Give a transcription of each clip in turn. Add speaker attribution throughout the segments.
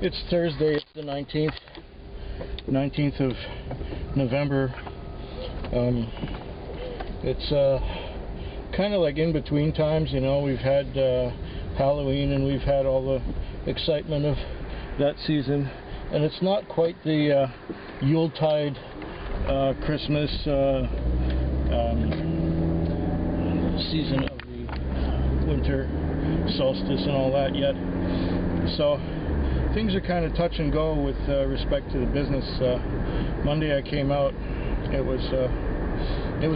Speaker 1: It's Thursday, it's the 19th of November. It's kind of like in between times, you know. We've had Halloween and we've had all the excitement of that season, and it's not quite the Yuletide Christmas season of the winter solstice and all that yet. So things are kind of touch and go with respect to the business. Monday I came out. It was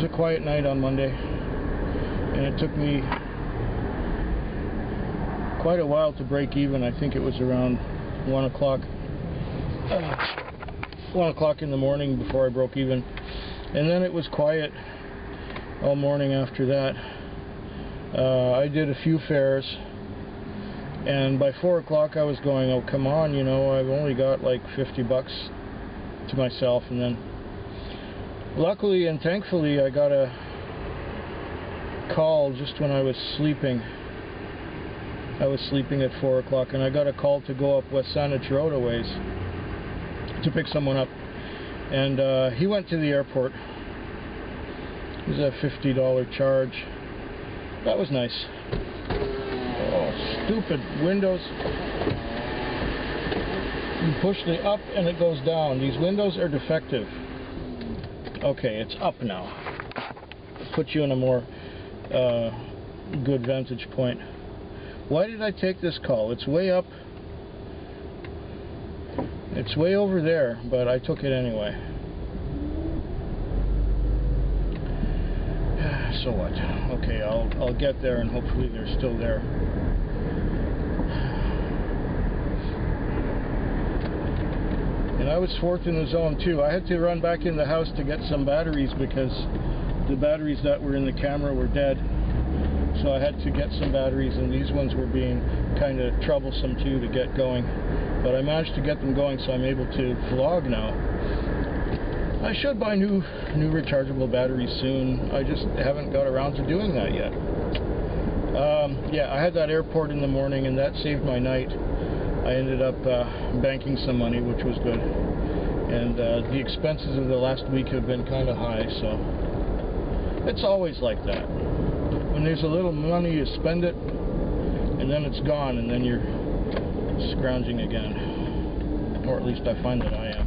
Speaker 1: a quiet night on Monday, and it took me quite a while to break even. I think it was around 1 o'clock in the morning before I broke even, and then it was quiet all morning after that. I did a few fairs, and by 4 o'clock I was going, oh come on, you know, I've only got like $50 to myself. And then luckily and thankfully I got a call just when I was sleeping. I was sleeping at 4 o'clock, and I got a call to go up West Saanich Road a ways to pick someone up, and he went to the airport. It was a $50 charge. That was nice. Oh, stupid windows. You push the up and it goes down. These windows are defective. Okay, it's up now. Put you in a more good vantage point. Why did I take this call? It's way up. It's way over there, but I took it anyway. So what? Okay, I'll get there, and hopefully they're still there. And I was fourth in the zone too. I had to run back in the house to get some batteries because the batteries that were in the camera were dead. So I had to get some batteries, and these ones were being kind of troublesome too to get going. But I managed to get them going, so I'm able to vlog now. I should buy new rechargeable batteries soon. I just haven't got around to doing that yet. Yeah, I had that airport in the morning, and that saved my night. I ended up banking some money, which was good. And the expenses of the last week have been kind of high, so it's always like that. When there's a little money, you spend it, and then it's gone, and then you're scrounging again. Or at least I find that I am.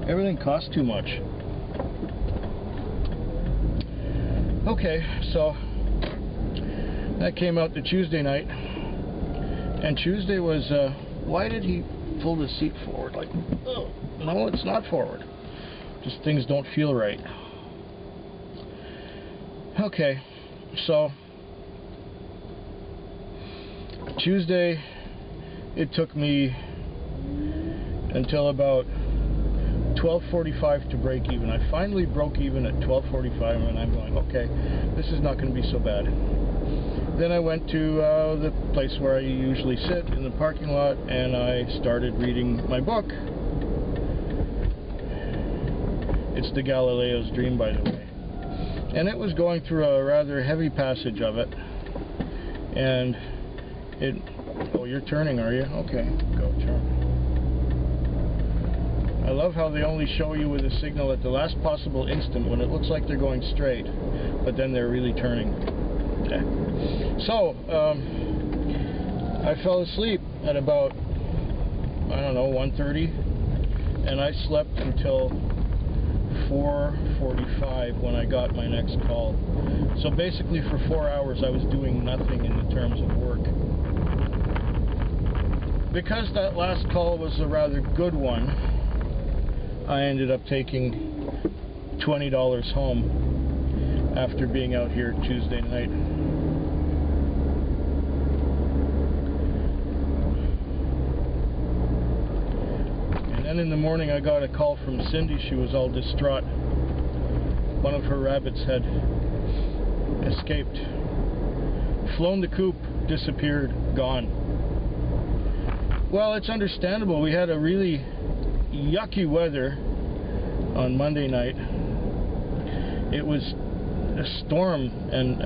Speaker 1: Everything costs too much. Okay, so that came out to Tuesday night, and Tuesday was, why did he pull the seat forward? Like, oh, no, it's not forward. Just things don't feel right. Okay, so Tuesday, it took me until about 12:45 to break even. I finally broke even at 12:45, and I'm going, okay, this is not going to be so bad. Then I went to the place where I usually sit in the parking lot, and I started reading my book. It's The Galileo's Dream, by the way. And it was going through a rather heavy passage of it. And it... Oh, you're turning, are you? Okay, go turn. I love how they only show you with a signal at the last possible instant when it looks like they're going straight, but then they're really turning. Okay. So, I fell asleep at about, I don't know, 1:30, and I slept until 4:45 when I got my next call. So basically for 4 hours I was doing nothing in the terms of work. Because that last call was a rather good one, I ended up taking $20 home after being out here Tuesday night. And then in the morning I got a call from Cindy. She was all distraught. One of her rabbits had escaped. Flown the coop, disappeared, gone. Well, it's understandable. We had a really yucky weather on Monday night. It was a storm, and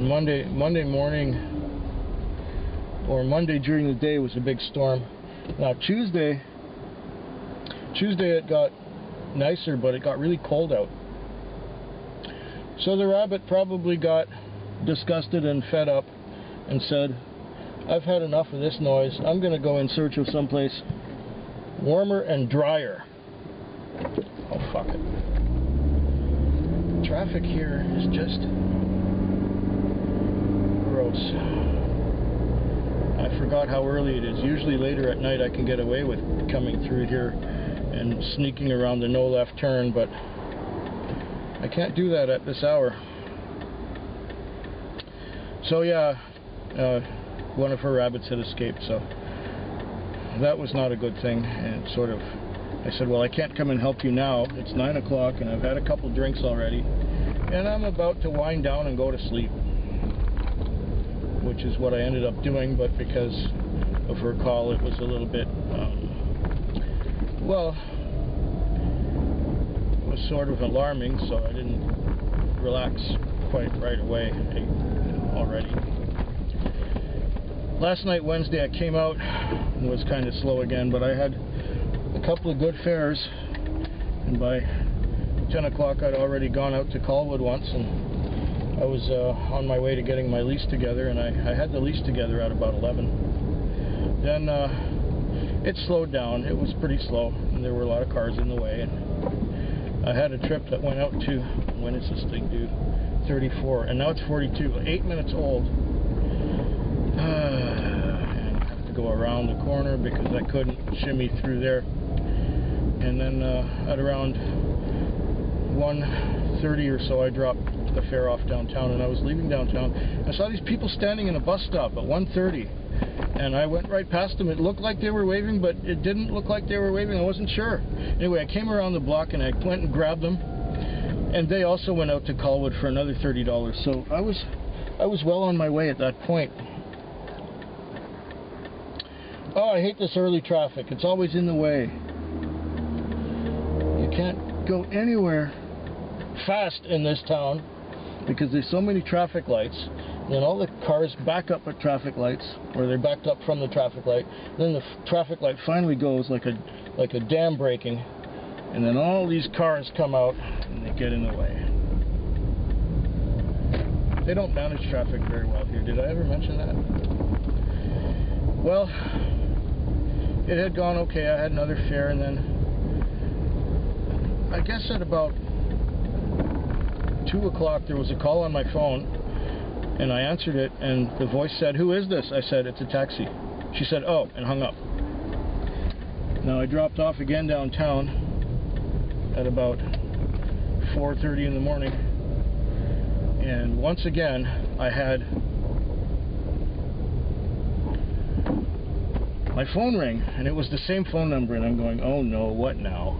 Speaker 1: Monday morning or Monday during the day was a big storm. Now Tuesday it got nicer, but it got really cold out. So the rabbit probably got disgusted and fed up and said, I've had enough of this noise. I'm going to go in search of someplace warmer and drier. Oh, fuck it. Traffic here is just gross. I forgot how early it is. Usually later at night I can get away with coming through here and sneaking around the no left turn, but I can't do that at this hour. So yeah, one of her rabbits had escaped, so that was not a good thing. And sort of, I said, well, I can't come and help you now. It's 9 o'clock and I've had a couple drinks already, and I'm about to wind down and go to sleep, which is what I ended up doing. But because of her call, it was a little bit, well, it was sort of alarming, so I didn't relax quite right away already. Last night, Wednesday, I came out and was kind of slow again, but I had a couple of good fares, and by 10 o'clock I'd already gone out to Colwood once, and I was on my way to getting my lease together, and I had the lease together at about 11. Then it slowed down. It was pretty slow, and there were a lot of cars in the way, and I had a trip that went out to, when is this thing due? 34, and now it's 42, 8 minutes old. And I have to go around the corner because I couldn't shimmy through there. And then at around 1:30 or so, I dropped the fare off downtown, and I was leaving downtown. I saw these people standing in a bus stop at 1:30, and I went right past them. It looked like they were waving, but it didn't look like they were waving. I wasn't sure. Anyway, I came around the block and I went and grabbed them, and they also went out to Colwood for another $30. So I was well on my way at that point. Oh, I hate this early traffic. It's always in the way. You can't go anywhere fast in this town because there's so many traffic lights. And then all the cars back up at traffic lights, or they're backed up from the traffic light. Then the traffic light finally goes like a dam breaking, and then all these cars come out and they get in the way. They don't manage traffic very well here. Did I ever mention that? Well, it had gone okay. I had another fare, and then I guess at about 2 o'clock there was a call on my phone, and I answered it, and the voice said, "Who is this?" I said, "It's a taxi." She said, "Oh," and hung up. Now I dropped off again downtown at about 4:30 in the morning, and once again I had my phone ring, and it was the same phone number, and I'm going, oh no, what now?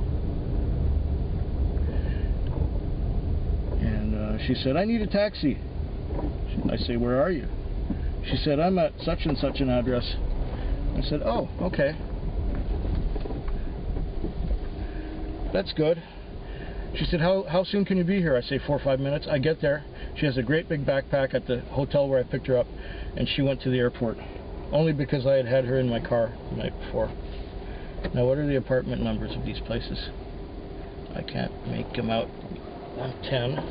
Speaker 1: And she said, "I need a taxi." I say, "Where are you?" She said, "I'm at such and such an address." I said, "Oh, okay. That's good." She said, how soon can you be here?" I say, 4 or 5 minutes. I get there. She has a great big backpack at the hotel where I picked her up, and she went to the airport. Only because I had her in my car the night before. Now, what are the apartment numbers of these places? I can't make them out. 110.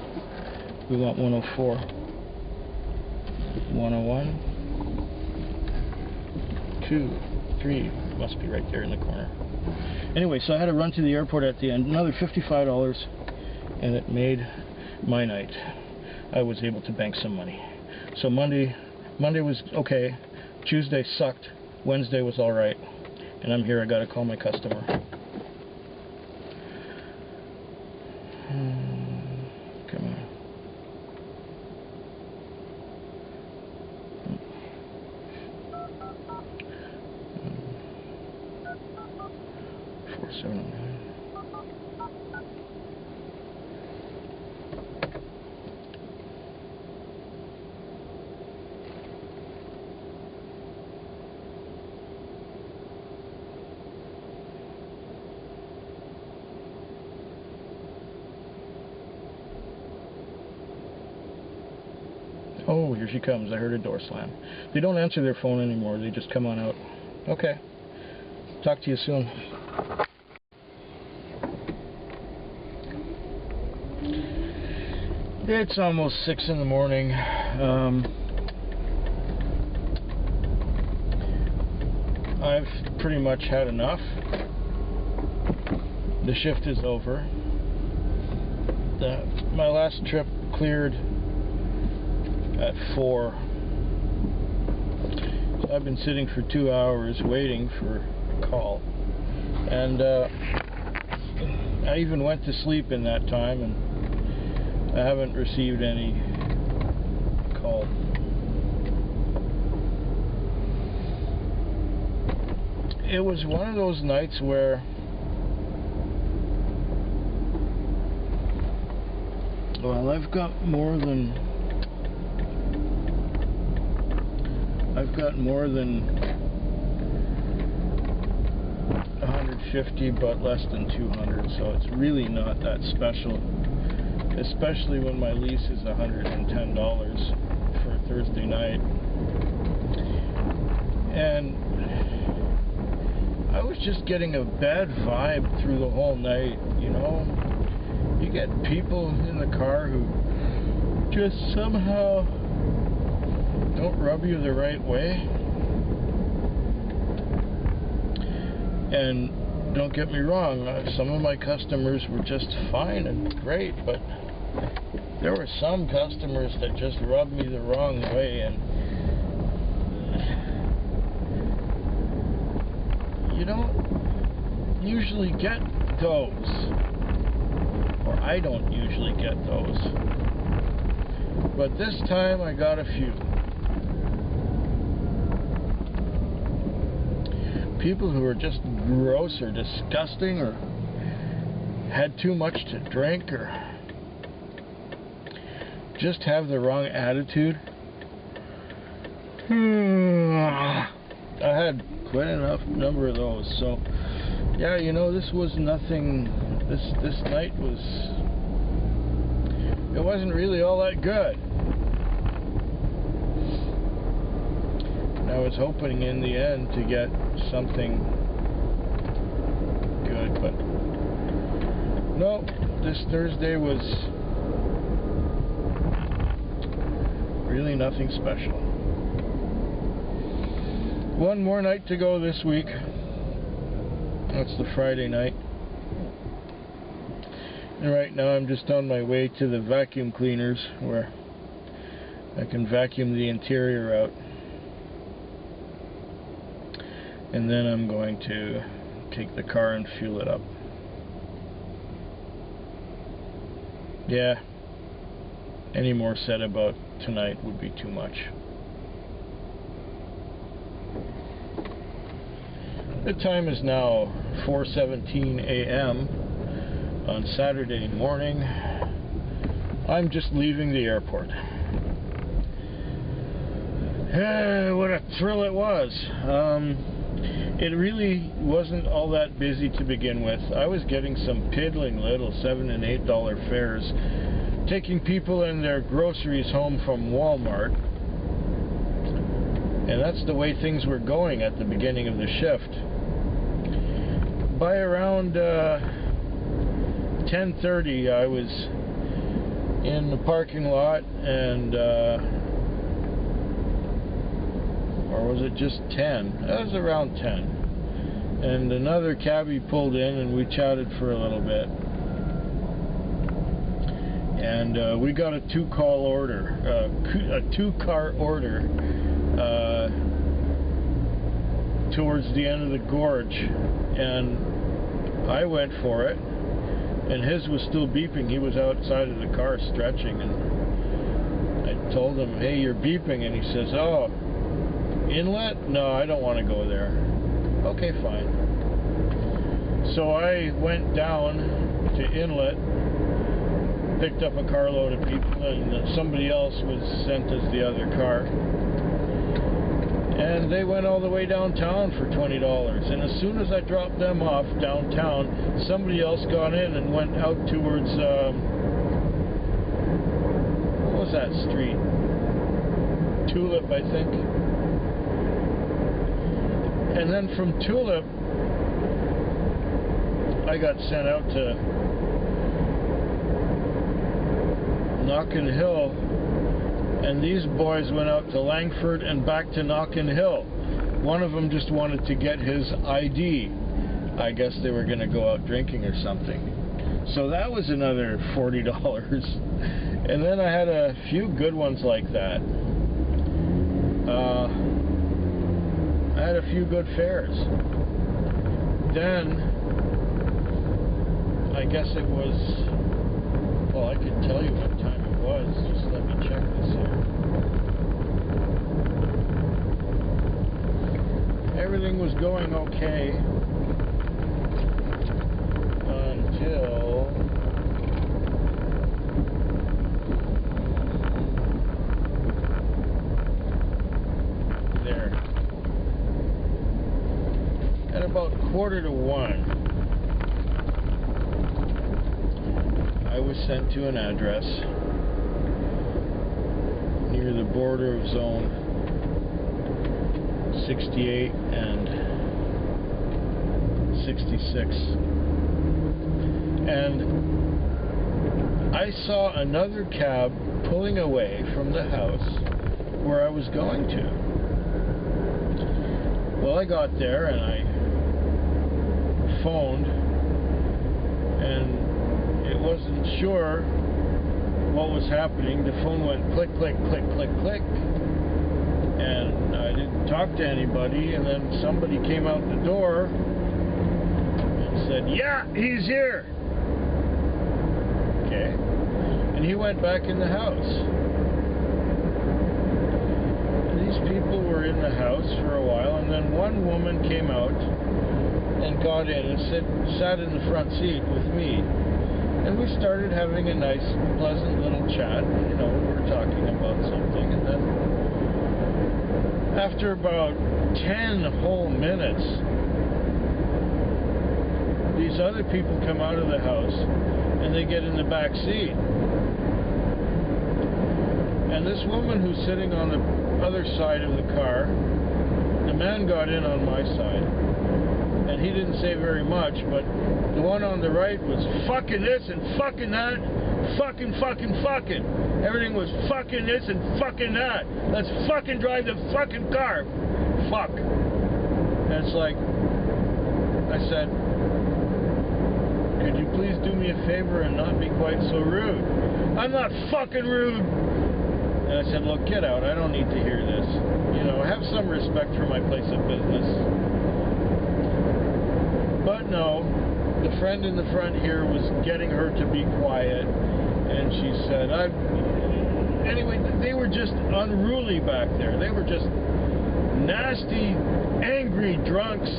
Speaker 1: We want 104. 101. 2, 3. Must be right there in the corner. Anyway, so I had to run to the airport at the end. Another $55, and it made my night. I was able to bank some money. So Monday was okay. Tuesday sucked. Wednesday was alright. And I'm here. I gotta call my customer. Come on. Oh, here she comes. I heard a door slam. They don't answer their phone anymore. They just come on out. Okay. Talk to you soon. It's almost 6 in the morning. I've pretty much had enough. The shift is over. My last trip cleared at 4. So I've been sitting for 2 hours waiting for a call. And I even went to sleep in that time, and I haven't received any call. It was one of those nights where I've got more than 150, but less than 200, so it's really not that special, especially when my lease is $110 for a Thursday night. And I was just getting a bad vibe through the whole night, you know. You get people in the car who just somehow don't rub you the right way. And don't get me wrong, some of my customers were just fine and great, but there were some customers that just rubbed me the wrong way, and you don't usually get those. Or I don't usually get those. But this time I got a few. People who are just gross or disgusting, or had too much to drink, or just have the wrong attitude. I had quite enough number of those. So yeah, you know, this was nothing. This night it wasn't really all that good. And I was hoping in the end to get something good, but no, this Thursday was really nothing special. One more night to go this week. That's the Friday night. And right now I'm just on my way to the vacuum cleaners where I can vacuum the interior out. And then I'm going to take the car and fuel it up. Yeah, any more said about tonight would be too much. The time is now 4:17 a.m. on Saturday morning. I'm just leaving the airport. What a thrill it was. It really wasn't all that busy to begin with. I was getting some piddling little $7 and $8 fares, taking people and their groceries home from Walmart. And that's the way things were going at the beginning of the shift. By around 10:30, I was in the parking lot, and or was it just 10? It was around 10. And another cabbie pulled in, and we chatted for a little bit. And we got a two-car order, towards the end of the gorge, and I went for it, and his was still beeping. He was outside of the car stretching, and I told him, "Hey, you're beeping," and he says, "Oh, inlet? No, I don't want to go there." Okay, fine. So I went down to inlet, picked up a carload of people, and somebody else was sent as the other car. And they went all the way downtown for $20. And as soon as I dropped them off downtown, somebody else got in and went out towards, what was that street? Tulip, I think. And then from Tulip, I got sent out to Knockin Hill, and these boys went out to Langford and back to Knockin Hill. One of them just wanted to get his ID. I guess they were going to go out drinking or something. So that was another $40. And then I had a few good ones like that. I had a few good fares. Then, I guess it was, well, I could tell you what time it was. Just let me check this here. Everything was going okay until there. At about 1:45, I was sent to an address near the border of Zone 68 and 66. And I saw another cab pulling away from the house where I was going to. Well, I got there and I phoned, and it wasn't sure what was happening. The phone went click, click, click, click, click, and I didn't talk to anybody, and then somebody came out the door and said, "Yeah, he's here." Okay. And he went back in the house. And these people were in the house for a while, and then one woman came out and got in and sat in the front seat with me. And we started having a nice, pleasant little chat. You know, we were talking about something. And then after about 10 whole minutes, these other people come out of the house and they get in the back seat. And this woman who's sitting on the other side of the car, the man got in on my side. And he didn't say very much, but the one on the right was fucking this and fucking that, fucking. Everything was fucking this and fucking that. Let's fucking drive the fucking car. Fuck. And it's like, I said, could you please do me a favor and not be quite so rude? I'm not fucking rude. And I said, look, get out. I don't need to hear this. You know, have some respect for my place of business. But no, the friend in the front here was getting her to be quiet, and she said, anyway, they were just unruly back there. They were just nasty, angry drunks,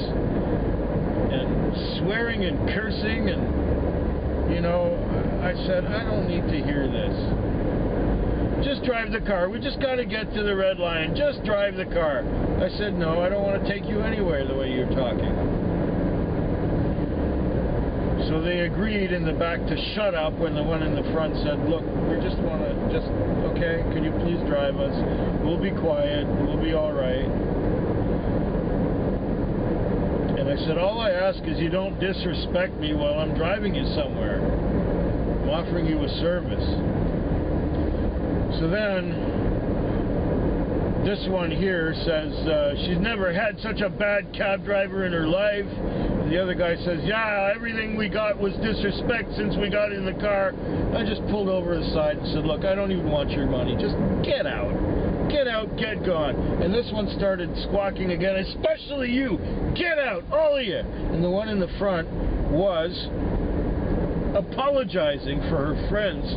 Speaker 1: and swearing and cursing, and, you know, I said, I don't need to hear this. Just drive the car. We just got to get to the red line. Just drive the car. I said, no, I don't want to take you anywhere the way you're talking. So they agreed in the back to shut up when the one in the front said, look, we just want to, okay, can you please drive us? We'll be quiet. We'll be all right. And I said, all I ask is you don't disrespect me while I'm driving you somewhere. I'm offering you a service. So then, this one here says, she's never had such a bad cab driver in her life. And the other guy says, yeah, everything we got was disrespect since we got in the car. I just pulled over the side and said, look, I don't even want your money. Just get out. Get out, get gone. And this one started squawking again, especially you. Get out, all of you. And the one in the front was apologizing for her friends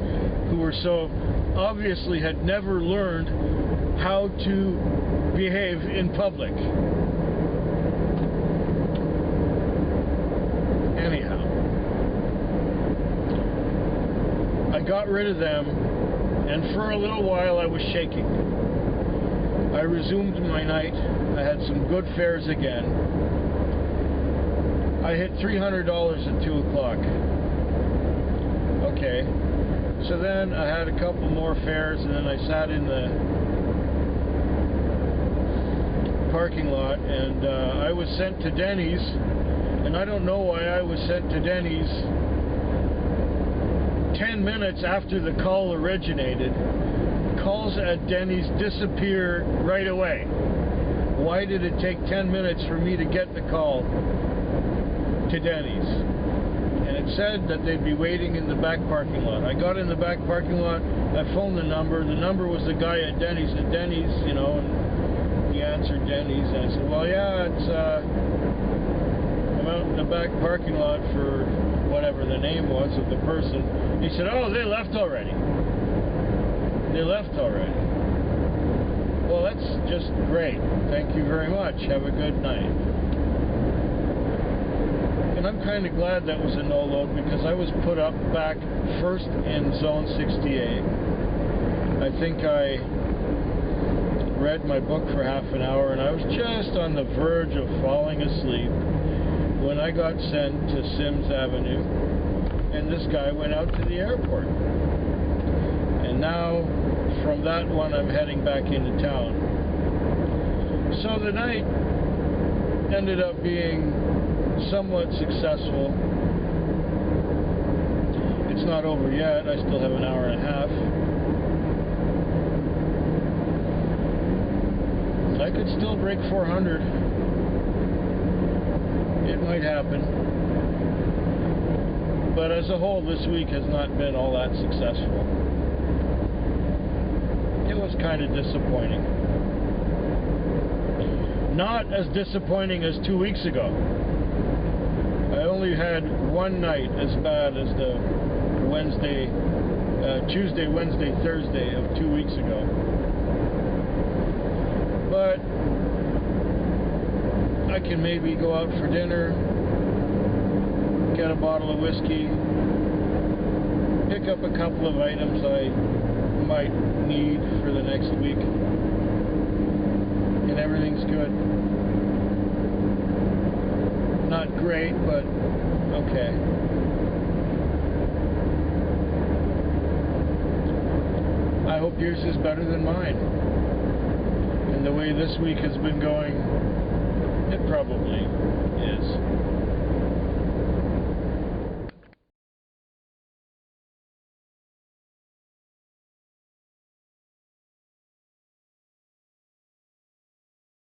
Speaker 1: who were so obviously had never learned how to behave in public. Anyhow, I got rid of them, and for a little while I was shaking. I resumed my night. I had some good fares again. I hit $300 at 2 o'clock. Okay. So then I had a couple more fares, and then I sat in the parking lot, and I was sent to Denny's, and I don't know why I was sent to Denny's 10 minutes after the call originated. Calls at Denny's disappear right away. Why did it take 10 minutes for me to get the call to Denny's? And it said that they'd be waiting in the back parking lot. I got in the back parking lot, I phoned the number. The number was the guy at Denny's, and he answered Denny's, and I said, well, yeah, I'm out in the back parking lot for whatever the name was of the person. He said, oh, they left already. They left already. Well, that's just great. Thank you very much. Have a good night. And I'm kind of glad that was a no-load, because I was put up back first in Zone 68. I think I read my book for half an hour, and I was just on the verge of falling asleep when I got sent to Sims Avenue, and this guy went out to the airport. And now, from that one, I'm heading back into town. So the night ended up being somewhat successful. It's not over yet. I still have an hour and a half. I could still break 400. It might happen. But as a whole, this week has not been all that successful. It was kind of disappointing. Not as disappointing as 2 weeks ago. I only had one night as bad as the Tuesday, Wednesday, Thursday of 2 weeks ago. But I can maybe go out for dinner, get a bottle of whiskey, pick up a couple of items I might need for the next week, and everything's good. Not great, but okay. I hope yours is better than mine. And the way this week has been going, it probably